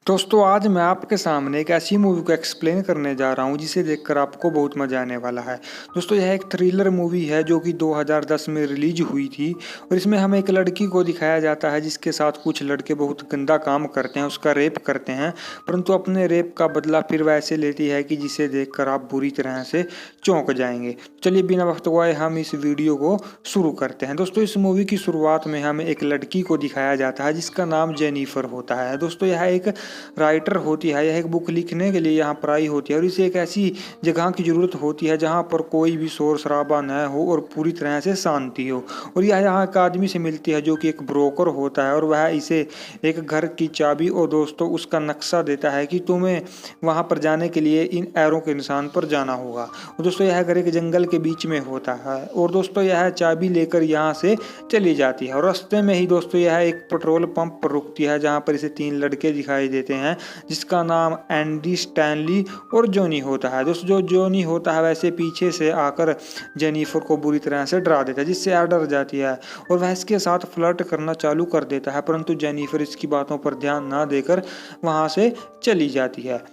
दोस्तों आज मैं आपके सामने एक ऐसी मूवी को एक्सप्लेन करने जा रहा हूँ जिसे देखकर आपको बहुत मजा आने वाला है। दोस्तों यह एक थ्रिलर मूवी है जो कि 2010 में रिलीज हुई थी और इसमें हमें एक लड़की को दिखाया जाता है जिसके साथ कुछ लड़के बहुत गंदा काम करते हैं, उसका रेप करते हैं, परंतु अपने रेप का बदला फिर वैसे लेती है कि जिसे देखकर आप बुरी तरह से चौंक जाएंगे। चलिए बिना वक्त गवाए हम इस वीडियो को शुरू करते हैं। दोस्तों इस मूवी की शुरुआत में हमें एक लड़की को दिखाया जाता है जिसका नाम जेनिफर होता है। दोस्तों यह एक राइटर होती है, यह एक बुक लिखने के लिए यहाँ पर आई होती है और इसे एक ऐसी जगह की जरूरत होती है जहाँ पर कोई भी शोर शराबा न हो और पूरी तरह से शांति हो। और यह यहाँ एक आदमी से मिलती है जो कि एक ब्रोकर होता है और वह इसे एक घर की चाबी और दोस्तों उसका नक्शा देता है कि तुम्हें वहाँ पर जाने के लिए इन एरो के निशान पर जाना होगा। और दोस्तों यह घर एक जंगल के बीच में होता है और दोस्तों यह चाबी लेकर यहाँ से चली जाती है और रास्ते में ही दोस्तों यह एक पेट्रोल पंप पर रुकती है जहाँ पर इसे 3 लड़के दिखाई देते हैं जिसका नाम एंडी, स्टैनली और जॉनी होता है। दोस्तों जो जॉनी होता है वैसे पीछे से आकर जेनिफर को बुरी तरह से डरा देता है जिससे यह डर जाती है और वह इसके साथ फ्लर्ट करना चालू कर देता है, परंतु जेनिफर इसकी बातों पर ध्यान ना देकर वहां से चली जाती है।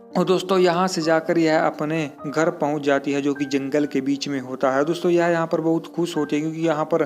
और दोस्तों यहाँ से जाकर यह अपने घर पहुँच जाती है जो कि जंगल के बीच में होता है। दोस्तों यह यहाँ पर बहुत खुश होती है क्योंकि यहाँ पर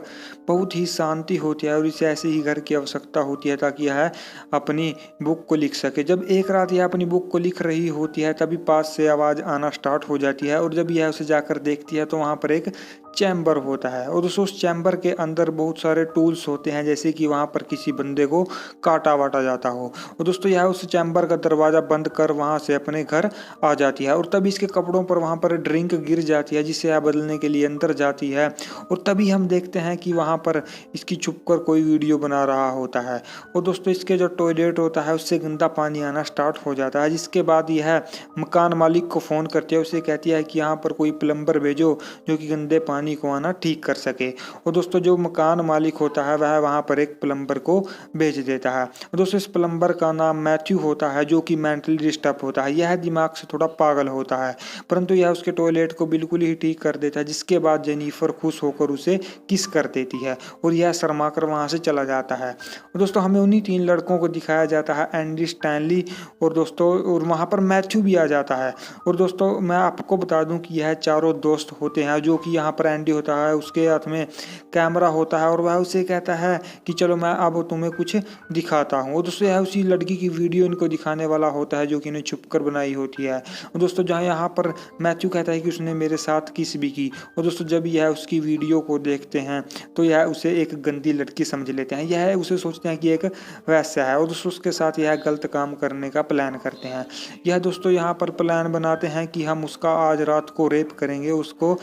बहुत ही शांति होती है और इसे ऐसे ही घर की आवश्यकता होती है ताकि यह अपनी बुक को लिख सके। जब एक रात यह अपनी बुक को लिख रही होती है तभी पास से आवाज़ आना स्टार्ट हो जाती है और जब यह उसे जाकर देखती है तो वहाँ पर एक चैम्बर होता है और दोस्तों उस चैम्बर के अंदर बहुत सारे टूल्स होते हैं जैसे कि वहाँ पर किसी बंदे को काटा वाटा जाता हो। और दोस्तों यह उस चैम्बर का दरवाज़ा बंद कर वहाँ से अपने घर आ जाती है और तभी इसके कपड़ों पर वहाँ पर ड्रिंक गिर जाती है जिससे यह बदलने के लिए अंदर जाती है और तभी हम देखते हैं कि वहाँ पर इसकी छुप कर कोई वीडियो बना रहा होता है। और दोस्तों इसके जो टॉयलेट होता है उससे गंदा पानी आना स्टार्ट हो जाता है जिसके बाद यह मकान मालिक को फ़ोन करती है, उसे कहती है कि यहाँ पर कोई प्लम्बर भेजो जो कि गंदे पानी को आना ठीक कर सके। और दोस्तों जो मकान मालिक होता है वह वहां पर एक प्लम्बर को भेज देता है। दोस्तों इस प्लम्बर का नाम मैथ्यू होता है जो कि मेंटली डिस्टर्ब होता है, यह दिमाग से थोड़ा पागल होता है, परंतु यह उसके टॉयलेट को बिल्कुल ही ठीक कर देता है जिसके बाद जेनिफर खुश होकर उसे किस कर देती है और यह शर्मा कर वहां से चला जाता है। और दोस्तों हमें उन्हीं 3 लड़कों को दिखाया जाता है, एंडी, स्टैनली और दोस्तों और वहां पर मैथ्यू भी आ जाता है। और दोस्तों मैं आपको बता दूं कि यह चारों दोस्त होते हैं जो कि यहाँ पर एंडी होता है उसके हाथ में कैमरा होता है और वह उसे कहता है कि चलो मैं अब तुम्हें कुछ दिखाता हूँ। और दोस्तों यह उसी लड़की की वीडियो इनको दिखाने वाला होता है जो कि इन्हें छुप कर बनाई होती है। और दोस्तों जहाँ यहाँ पर मैथ्यू कहता है कि उसने मेरे साथ किस भी की और दोस्तों जब यह उसकी वीडियो को देखते हैं तो यह उसे एक गंदी लड़की समझ लेते हैं, यह उसे सोचते हैं कि एक वैसा है और दोस्तों उसके साथ यह गलत काम करने का प्लान करते हैं। यह दोस्तों यहाँ पर प्लान बनाते हैं कि हम उसका आज रात को रेप करेंगे, उसको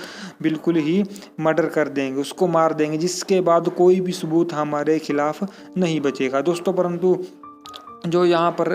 बिल्कुल ही मर्डर कर देंगे, उसको मार देंगे जिसके बाद कोई भी सबूत हमारे खिलाफ नहीं बचेगा। दोस्तों परंतु जो यहाँ पर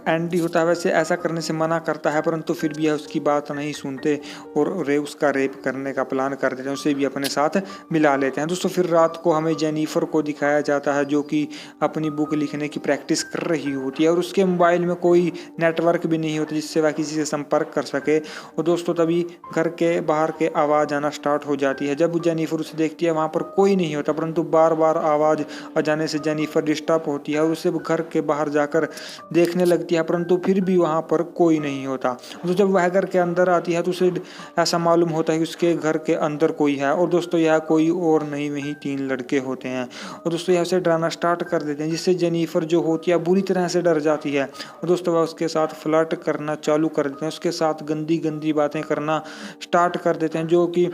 एंडी होता है वैसे ऐसा करने से मना करता है परंतु फिर भी यह उसकी बात नहीं सुनते और उसका रेप करने का प्लान कर देते हैं, उसे भी अपने साथ मिला लेते हैं। दोस्तों फिर रात को हमें जेनिफर को दिखाया जाता है जो कि अपनी बुक लिखने की प्रैक्टिस कर रही होती है और उसके मोबाइल में कोई नेटवर्क भी नहीं होता जिससे वह किसी से संपर्क कर सके। और दोस्तों तभी घर के बाहर के आवाज़ आना स्टार्ट हो जाती है। जब जेनिफर उसे देखती है वहाँ पर कोई नहीं होता परंतु बार बार आवाज़ आ जाने से जेनिफर डिस्टर्ब होती है और उसे घर के बाहर जाकर देखने लगती है परंतु फिर भी वहां पर कोई नहीं होता। तो जब वह घर के अंदर आती है तो उसे ऐसा मालूम होता है कि उसके घर के अंदर कोई है और दोस्तों यह कोई और नहीं वही 3 लड़के होते हैं। और दोस्तों यह उसे डराना स्टार्ट कर देते हैं जिससे जेनिफर जो होती है बुरी तरह से डर जाती है और दोस्तों वह उसके साथ फ्लर्ट करना चालू कर देते हैं, उसके साथ गंदी गंदी बातें करना स्टार्ट कर देते हैं। जो कि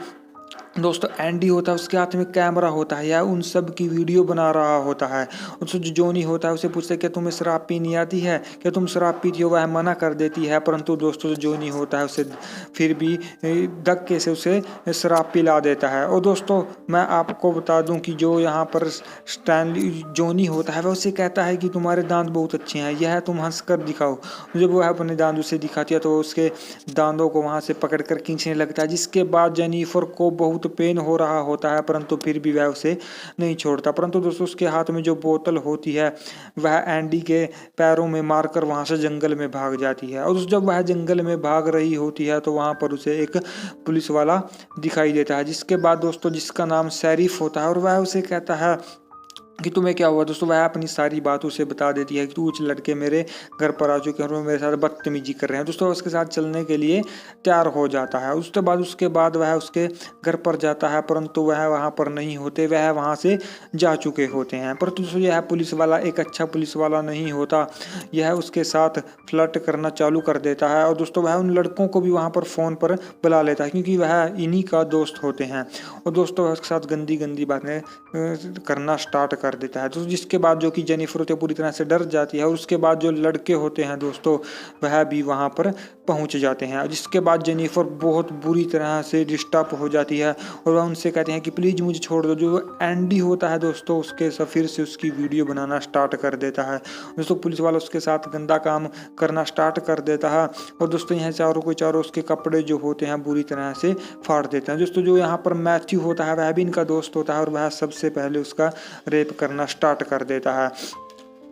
दोस्तों एंडी होता है उसके हाथ में कैमरा होता है, या उन सब की वीडियो बना रहा होता है। उससे जो जॉनी होता है उसे पूछता है क्या तुम्हें शराब पीनी आती है, क्या तुम शराब पीती हो, वह मना कर देती है परंतु दोस्तों जो जॉनी होता है उसे फिर भी धक्के से उसे शराब पिला देता है। और दोस्तों मैं आपको बता दूं कि जो यहाँ पर स्टैनली जॉनी होता है वह उसे कहता है कि तुम्हारे दांत बहुत अच्छे हैं, यह तुम हंस कर दिखाओ। जब वह अपने दांत उसे दिखाती है तो उसके दांतों को वहाँ से पकड़ कर खींचने लगता है जिसके बाद जेनिफर को बहुत पेन हो रहा होता है परंतु फिर भी वह उसे नहीं छोड़ता। परंतु दोस्तों उसके हाथ में जो बोतल होती है वह एंडी के पैरों में मारकर वहां से जंगल में भाग जाती है। और जब वह जंगल में भाग रही होती है तो वहां पर उसे एक पुलिस वाला दिखाई देता है जिसके बाद दोस्तों जिसका नाम शेरिफ होता है और वह उसे कहता है कि तुम्हें क्या हुआ। दोस्तों वह अपनी सारी बात उसे बता देती है कि तू कुछ लड़के मेरे घर पर आ चुके हैं और वो मेरे साथ बदतमीजी कर रहे हैं। दोस्तों उसके साथ चलने के लिए तैयार हो जाता है। उसके बाद वह उसके घर पर जाता है, परंतु वह वहाँ पर नहीं होते, वह वहाँ से जा चुके होते हैं। परंतु दोस्तों यह पुलिस वाला एक अच्छा पुलिस वाला नहीं होता, यह उसके साथ फ्लर्ट करना चालू कर देता है और दोस्तों वह उन लड़कों को भी वहाँ पर फ़ोन पर बुला लेता है, क्योंकि वह इन्हीं का दोस्त होते हैं। और दोस्तों वह उसके साथ गंदी गंदी बातें करना स्टार्ट कर देता है। तो जिसके बाद जो कि जेनिफर होती है पूरी तरह से डर जाती है और उसके बाद जो लड़के होते हैं दोस्तों वह भी वहाँ पर पहुँच जाते हैं। जिसके बाद जेनिफर बहुत बुरी तरह से डिस्टर्ब हो जाती है और वह उनसे कहते हैं कि प्लीज़ मुझे छोड़ दो। जो एंडी होता है दोस्तों उसके फिर से उसकी वीडियो बनाना स्टार्ट कर देता है। दोस्तों पुलिस वाला उसके साथ गंदा काम करना स्टार्ट कर देता है और दोस्तों यहाँ चारों को चारों उसके कपड़े जो होते हैं बुरी तरह से फाड़ देते हैं। दोस्तों जो यहाँ पर मैथ्यू होता है वह भी इनका दोस्त होता है और वह सबसे पहले उसका रेप करना स्टार्ट कर देता है।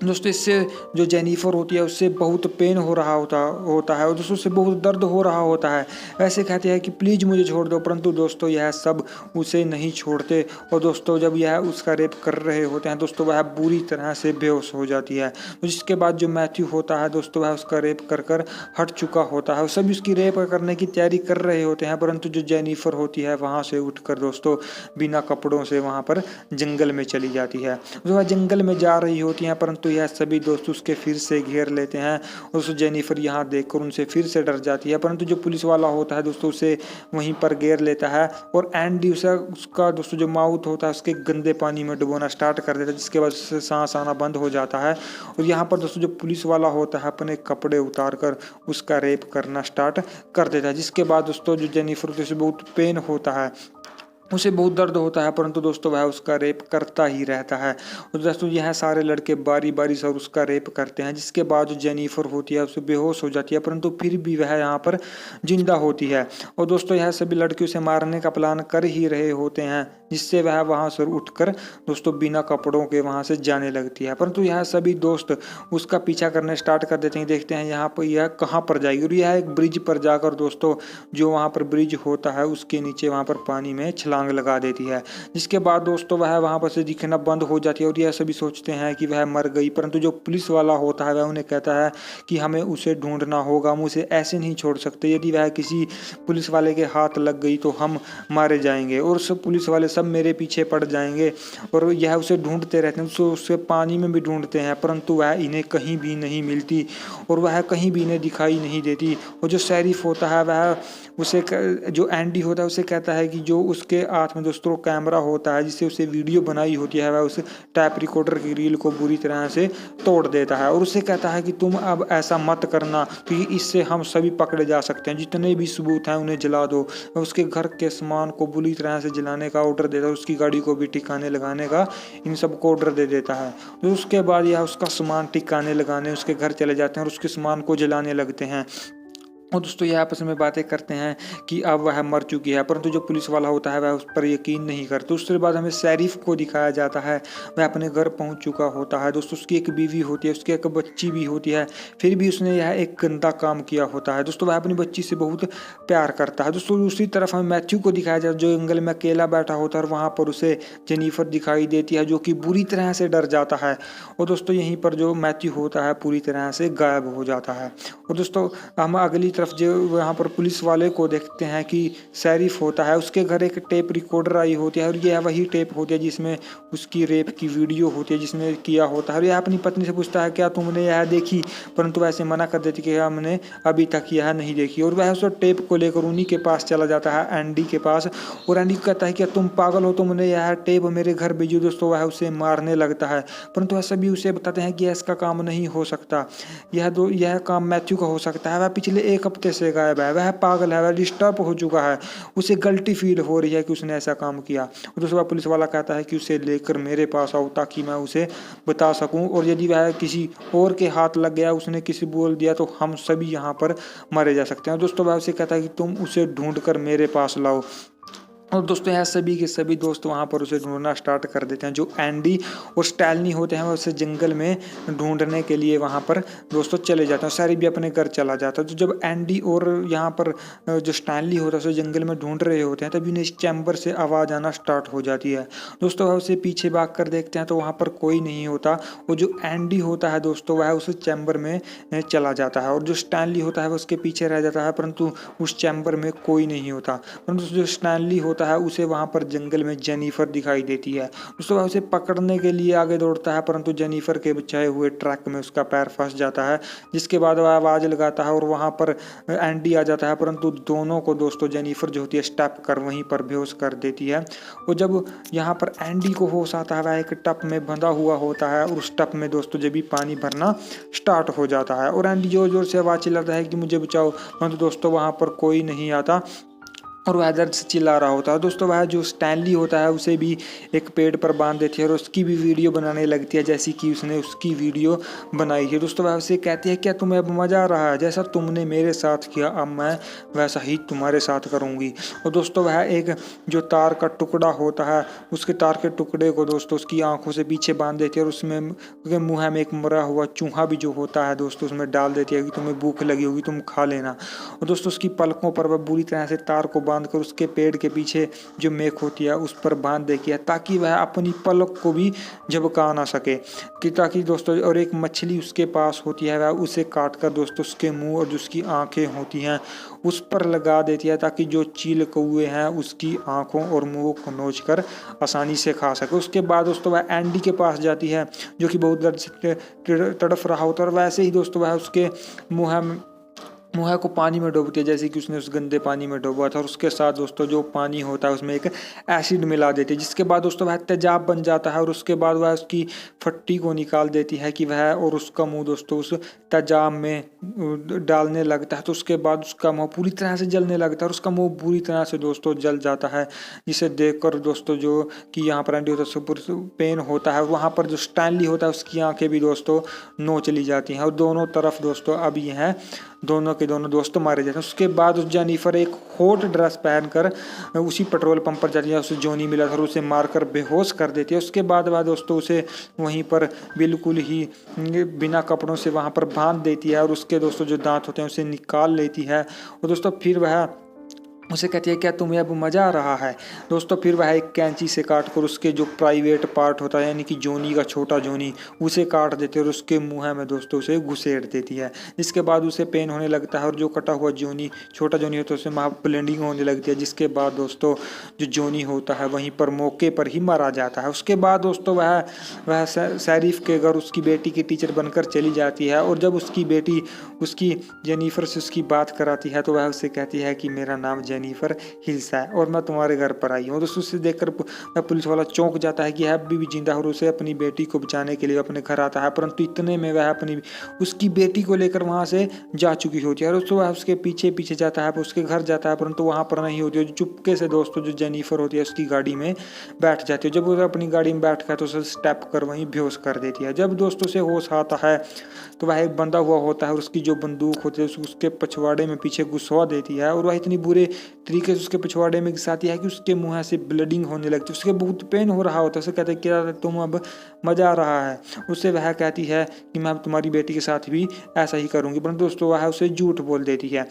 दोस्तों इससे जो जेनिफर होती है उससे बहुत पेन हो रहा होता है और दोस्तों उससे बहुत दर्द हो रहा होता है। ऐसे कहते हैं कि प्लीज़ मुझे छोड़ दो, परंतु दोस्तों यह सब उसे नहीं छोड़ते और दोस्तों जब यह उसका रेप कर रहे होते हैं दोस्तों वह बुरी तरह से बेहोश हो जाती है। जिसके बाद जो मैथ्यू होता है दोस्तों वह उसका रेप कर हट चुका होता है। सभी उसकी रेप करने की तैयारी कर रहे होते हैं, परंतु जो जेनिफर होती है वहाँ से उठकर दोस्तों बिना कपड़ों से वहाँ पर जंगल में चली जाती है। वह जंगल में जा रही होती हैं, परंतु यह सभी दोस्त उसके फिर से घेर लेते हैं। उस जेनिफर यहाँ देखकर उनसे फिर से डर जाती है, परंतु जो पुलिस वाला होता है दोस्तों उसे वहीं पर घेर लेता है और एंडी उसका दोस्तों जो माउथ होता है उसके गंदे पानी में डुबोना स्टार्ट कर देता है, जिसके वजह से सांस आना बंद हो जाता है। और यहाँ पर दोस्तों जो पुलिस वाला होता है अपने कपड़े उतार कर उसका रेप करना स्टार्ट कर देता है। जिसके बाद दोस्तों जो जेनिफर होती है उसे बहुत पेन होता है, उसे बहुत दर्द होता है, परंतु दोस्तों वह उसका रेप करता ही रहता है। और दोस्तों यह सारे लड़के बारी बारी से उसका रेप करते हैं। जिसके बाद जो जेनिफर होती है उसे बेहोश हो जाती है, परंतु फिर भी वह यहाँ पर जिंदा होती है। और दोस्तों यह सभी लड़के उसे मारने का प्लान कर ही रहे होते हैं, जिससे वह वहाँ से उठकर दोस्तों बिना कपड़ों के वहाँ से जाने लगती है। परंतु यह सभी दोस्त उसका पीछा करने स्टार्ट कर देते हैं, देखते हैं यहाँ पर यह कहाँ पर जाएगी। और यह एक ब्रिज पर जाकर दोस्तों जो वहाँ पर ब्रिज होता है उसके नीचे वहाँ पर पानी में छलांग लगा देती है। जिसके बाद दोस्तों वह वहाँ पर से दिखना बंद हो जाती है और यह सभी सोचते हैं कि वह मर गई, परंतु जो पुलिस वाला होता है वह उन्हें कहता है कि हमें उसे ढूंढना होगा, हम उसे ऐसे नहीं छोड़ सकते, यदि वह किसी पुलिस वाले के हाथ लग गई तो हम मारे जाएंगे और सब पुलिस वाले सब मेरे पीछे पड़ जाएंगे। और यह उसे ढूंढते रहते हैं, उसे पानी में भी ढूंढते हैं, परंतु वह इन्हें कहीं भी नहीं मिलती और वह कहीं भी इन्हें दिखाई नहीं देती। और जो शरीफ होता है वह उसे जो एंडी होता है उसे कहता है कि जो उसके हाथ में दोस्तों कैमरा होता है जिससे उसे वीडियो बनाई होती है वह उस टैप रिकॉर्डर की रील को बुरी तरह से तोड़ देता है और उसे कहता है कि तुम अब ऐसा मत करना, क्योंकि इससे हम सभी पकड़े जा सकते हैं, जितने भी सबूत हैं उन्हें जला दो। उसके घर के सामान को बुरी तरह से जलाने का ऑर्डर देता है, उसकी गाड़ी को भी ठिकाने लगाने का इन सब को ऑर्डर दे देता है। तो उसके बाद यह उसका सामान ठिकाने लगाने उसके घर चले जाते हैं और उसके सामान को जलाने लगते हैं। और दोस्तों यह आपस में बातें करते हैं कि अब वह मर चुकी है, परंतु जो पुलिस वाला होता है वह उस पर यकीन नहीं करता। उसके बाद हमें शरीफ को दिखाया जाता है, वह अपने घर पहुंच चुका होता है। दोस्तों उसकी एक बीवी होती है, उसकी एक बच्ची भी होती है, फिर भी उसने यह एक गंदा काम किया होता है। दोस्तों वह अपनी बच्ची से बहुत प्यार करता है। दोस्तों दूसरी तरफ हमें मैथ्यू को दिखाया जाता है जो जंगल में अकेला बैठा होता है और वहाँ पर उसे जेनिफर दिखाई देती है जो कि बुरी तरह से डर जाता है। और दोस्तों यहीं पर जो मैथ्यू होता है पूरी तरह से गायब हो जाता है। और दोस्तों हम अगली तरफ जो यहाँ पर पुलिस वाले को देखते हैं कि शरीफ होता है, उसके घर एक टेप रिकॉर्डर आई होती है और यह वही टेप होती है जिसमें उसकी रेप की वीडियो होती है जिसने किया होता है। और यह अपनी पत्नी से पूछता है क्या तुमने यह देखी, परंतु वैसे मना कर देती कि हमने अभी तक यह नहीं देखी। और वह उस टेप को लेकर उन्हीं के पास चला जाता है, एंडी के पास, और एंडी कहता है कि तुम पागल हो, तुमने यह टेप मेरे घर भेजो। दोस्तों वह उसे मारने लगता है, परंतु वह सभी उसे बताते हैं कि इसका काम नहीं हो सकता, यह काम मैथ्यू का हो सकता है, वह पिछले एक हफ्ते से गायब है, वह पागल है, वह डिस्टर्ब हो चुका है, उसे गिल्टी फील हो रही है कि उसने ऐसा काम किया। और दूसरा पुलिस वाला कहता है कि उसे लेकर मेरे पास आओ ताकि मैं उसे बता सकूं, और यदि वह किसी और के हाथ लग गया, उसने किसी बोल दिया तो हम सभी यहाँ पर मारे जा सकते हैं। दोस्तों वह उसे कहता है कि तुम उसे ढूंढ कर मेरे पास लाओ। और दोस्तों यहाँ सभी के सभी दोस्त वहाँ पर उसे ढूंढना स्टार्ट कर देते हैं। जो एंडी और स्टैनली होते हैं वो उसे जंगल में ढूंढने के लिए वहाँ पर दोस्तों चले जाते हैं। सैरी भी अपने घर चला जाता है। तो जब एंडी और यहाँ पर जो स्टैनली होता है उसे जंगल में ढूंढ रहे होते हैं तभी उन्हें इस चैम्बर से आवाज़ आना स्टार्ट हो जाती है। दोस्तों वह उसे पीछे भाग कर देखते हैं तो वहाँ पर कोई नहीं होता। वो जो एंडी होता है दोस्तों वह उस चैम्बर में चला जाता है और जो स्टैनली होता है वो उसके पीछे रह जाता है, परंतु उस चैम्बर में कोई नहीं होता। परंतु जो स्टैनली होता है उसे वहाँ पर जंगल में जेनिफर दिखाई देती है। दोस्तों वह उसे पकड़ने के लिए आगे दौड़ता है, परंतु जेनिफर के बिछाए हुए ट्रैक में उसका पैर फंस जाता है, जिसके बाद वह आवाज़ लगाता है और वहाँ पर एंडी आ जाता है, परंतु दोनों को दोस्तों जेनिफर जो होती है स्टेप कर वहीं पर बेहोश कर देती है। और जब यहाँ पर एंडी को होश आता है वह एक टब में बंधा हुआ होता है और उस टब में दोस्तों जब भी पानी भरना स्टार्ट हो जाता है और एंडी जोर जोर से आवाज़ चिल्लाता है कि मुझे बचाओ, परंतु दोस्तों वहाँ पर कोई नहीं आता और वह दर्द से चिल्ला रहा होता है। दोस्तों वह जो स्टैनली होता है उसे भी एक पेड़ पर बांध देती है और उसकी भी वीडियो बनाने लगती है जैसी कि उसने उसकी वीडियो बनाई है। दोस्तों वह उसे कहती है क्या तुम्हें अब मज़ा आ रहा है, जैसा तुमने मेरे साथ किया अब मैं वैसा ही तुम्हारे साथ करूँगी। और दोस्तों वह एक जो तार का टुकड़ा होता है उसके तार के टुकड़े को दोस्तों उसकी आँखों से पीछे बांध देती है और उसमें मुँह में एक मरा हुआ चूहा भी जो होता है दोस्तों उसमें डाल देती है कि तुम्हें भूख लगी होगी तुम खा लेना। और दोस्तों उसकी पलकों पर वह बुरी तरह से तार को बांध कर उसके पेड़ के पीछे जो मेख होती है उस पर बांध देखी है ताकि वह अपनी पलक को भी झपका ना सके कि ताकि दोस्तों। और एक मछली उसके पास होती है वह उसे काट कर दोस्तों उसके मुंह और जो उसकी आंखें होती हैं उस पर लगा देती है ताकि जो चील कौए हैं उसकी आंखों और मुंह को नोच कर आसानी से खा सके। उसके बाद दोस्तों वह एंडी के पास जाती है जो कि बहुत दर्द से तड़फ रहा होता है और वैसे ही दोस्तों वह उसके मुँह को पानी में डूबती है जैसे कि उसने उस गंदे पानी में डूबा था और उसके साथ दोस्तों जो पानी होता है उसमें एक एसिड मिला देती है, जिसके बाद दोस्तों वह तेजाब बन जाता है और उसके बाद वह उसकी फट्टी को निकाल देती है कि वह और उसका मुंह दोस्तों उस तेजाब में डालने लगता है। तो उसके बाद उसका मुंह पूरी तरह से जलने लगता है और उसका मुंह पूरी तरह से दोस्तों जल जाता है, जिसे देखकर दोस्तों जो कि यहाँ पर एंडी होता है उसको पेन होता है। वहाँ पर जो स्टैनली होता है उसकी आंखें भी दोस्तों नो चली जाती हैं और दोनों तरफ दोस्तों अब ये हैं दोनों के दोनों दोस्त मारे जाते हैं। उसके बाद उस जेनिफर एक हॉट ड्रेस पहनकर उसी पेट्रोल पंप पर जाती है, उसे जोनी मिला था और उसे मारकर बेहोश कर देती है। उसके बाद वह दोस्तों उसे वहीं पर बिल्कुल ही बिना कपड़ों से वहाँ पर बांध देती है और उसके दोस्तों जो दांत होते हैं उसे निकाल लेती है और दोस्तों फिर वह उसे कहती है क्या तुम्हें अब मज़ा आ रहा है। दोस्तों फिर वह एक कैंची से काट कर उसके जो प्राइवेट पार्ट होता है यानी कि जोनी का छोटा जोनी उसे काट देती है और उसके मुँह में दोस्तों उसे घुसेड़ देती है, जिसके बाद उसे पेन होने लगता है और जो कटा हुआ जोनी छोटा जोनी होता है उसे वहाँ ब्लीडिंग होने लगती है, जिसके बाद दोस्तों जो जोनी होता है वहीं पर मौके पर ही मारा जाता है। उसके बाद दोस्तों वह शरीफ के घर उसकी बेटी की टीचर बनकर चली जाती है और जब उसकी बेटी उसकी जेनिफर से उसकी बात कराती है तो वह उससे कहती है कि मेरा नाम जेनिफर हिल्स है और मैं तुम्हारे घर पर आई हूँ। दोस्तों उसे देखकर पुलिस वाला चौंक जाता है कि है अभी भी जिंदा और उसे अपनी बेटी को बचाने के लिए अपने घर आता है, परंतु इतने में वह उसकी बेटी को लेकर वहाँ से जा चुकी होती है और उसको वह उसके पीछे पीछे जाता है, उसके घर जाता है, परंतु वहाँ पर नहीं होती है। चुपके से दोस्तों जो जेनिफर होती है उसकी गाड़ी में बैठ जाती है। जब वो अपनी गाड़ी में बैठ कर तो उसे स्टेप कर वहीं बेहोश कर देती है। जब दोस्तों से होश आता है तो वह एक बंधा हुआ होता है और उसकी जो बंदूक होती है उसके पिछवाड़े में पीछे घुसवा देती है और वह इतनी बुरे तरीके से उसके पिछवाड़े में घिसाती है कि उसके मुँह से ब्लीडिंग होने लगती है। उसके बहुत पेन हो रहा होता है। उसे कहते हैं क्या तुम अब मज़ा आ रहा है। उससे वह कहती है कि मैं अब तुम्हारी बेटी के साथ भी ऐसा ही करूँगी, परंतु दोस्तों वह उसे झूठ बोल देती है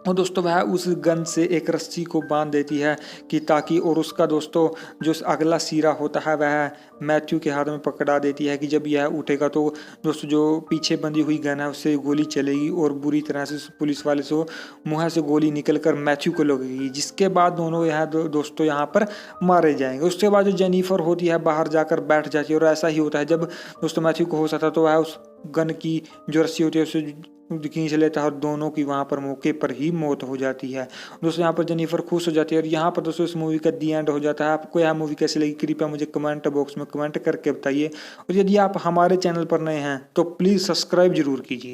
और दोस्तों वह उस गन से एक रस्सी को बांध देती है कि ताकि और उसका दोस्तों जो अगला सिरा होता है वह मैथ्यू के हाथ में पकड़ा देती है कि जब यह उठेगा तो दोस्तों जो पीछे बंधी हुई गन है उससे गोली चलेगी और बुरी तरह से पुलिस वाले से मुँह से गोली निकलकर मैथ्यू को लगेगी, जिसके बाद दोनों दोस्तों यहाँ पर मारे जाएंगे। उसके बाद जो जेनिफर होती है बाहर जाकर बैठ जाती है और ऐसा ही होता है जब दोस्तों मैथ्यू को हो सकता तो वह उस गन की जो रस्सी होती है उसे खींच लेता है और दोनों की वहाँ पर मौके पर ही मौत हो जाती है। दोस्तों यहाँ पर जेनिफर खुश हो जाती है और यहाँ पर दोस्तों इस मूवी का दी एंड हो जाता है। आपको यह मूवी कैसी लगी कृपया मुझे कमेंट बॉक्स में कमेंट करके बताइए और यदि आप हमारे चैनल पर नए हैं तो प्लीज़ सब्सक्राइब जरूर कीजिए।